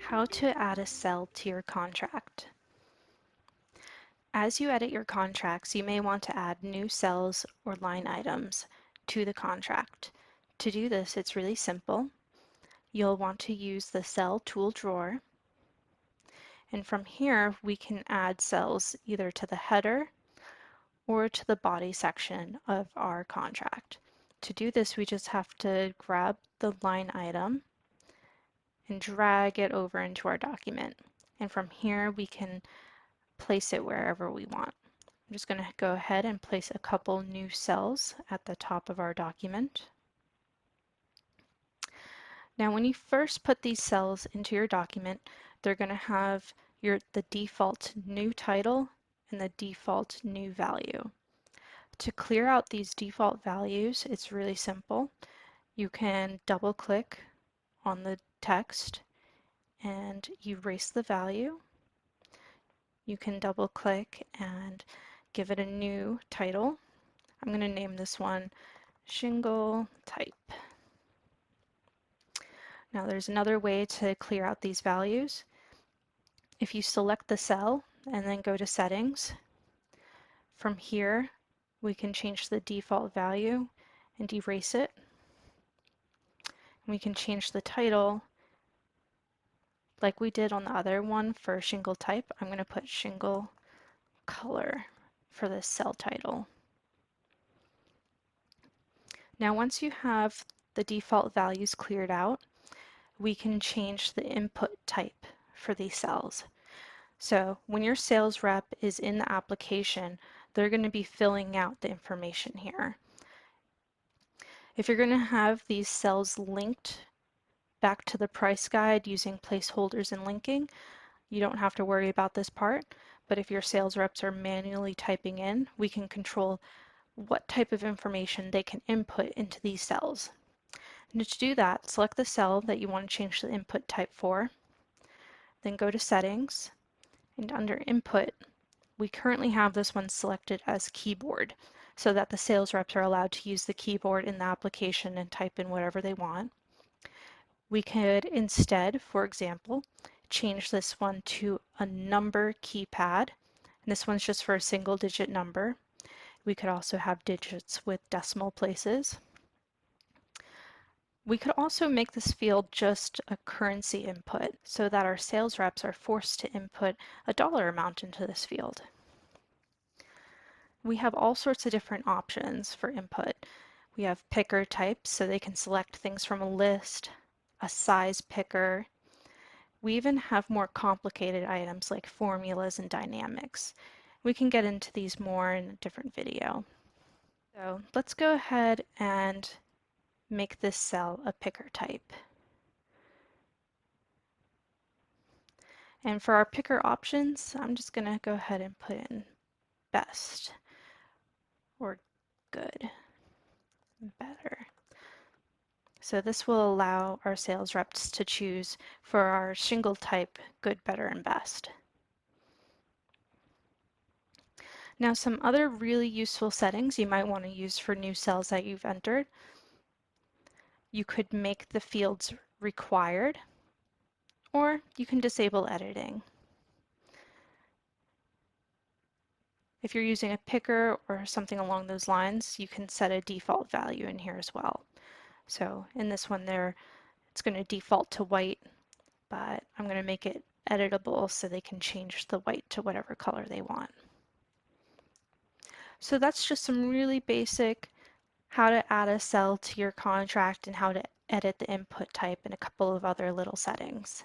How to add a cell to your contract. As you edit your contracts, you may want to add new cells or line items to the contract. To do this, it's really simple. You'll want to use the Cell Tool drawer, and from here we can add cells either to the header or to the body section of our contract. To do this, we just have to grab the line item and drag it over into our document. And from here we can place it wherever we want. I'm just going to go ahead and place a couple new cells at the top of our document. Now when you first put these cells into your document, they're going to have the default new title and the default new value. To clear out these default values, it's really simple. You can double click on the text and erase the value. You can double click and give it a new title. I'm going to name this one Shingle Type. Now there's another way to clear out these values. If you select the cell and then go to Settings, from here we can change the default value and erase it. We can change the title like we did on the other one for Shingle Type. I'm going to put Shingle Color for this cell title. Now once you have the default values cleared out, we can change the input type for these cells. So when your sales rep is in the application, they're going to be filling out the information here. If you're going to have these cells linked back to the price guide using placeholders and linking, you don't have to worry about this part. But if your sales reps are manually typing in, we can control what type of information they can input into these cells. And to do that, select the cell that you want to change the input type for, then go to Settings, and under Input, we currently have this one selected as Keyboard, so that the sales reps are allowed to use the keyboard in the application and type in whatever they want. We could instead, for example, change this one to a number keypad, and this one's just for a single digit number. We could also have digits with decimal places. We could also make this field just a currency input so that our sales reps are forced to input a dollar amount into this field. We have all sorts of different options for input. We have picker types, so they can select things from a list, a size picker. We even have more complicated items like formulas and dynamics. We can get into these more in a different video. So let's go ahead and make this cell a picker type. And for our picker options, I'm just going to go ahead and put in best or good, better. So this will allow our sales reps to choose for our shingle type good, better, and best. Now some other really useful settings you might want to use for new cells that you've entered. You could make the fields required, or you can disable editing. If you're using a picker or something along those lines, you can set a default value in here as well. So in this one there, it's going to default to white, but I'm going to make it editable so they can change the white to whatever color they want. So that's just some really basic how to add a cell to your contract and how to edit the input type and a couple of other little settings.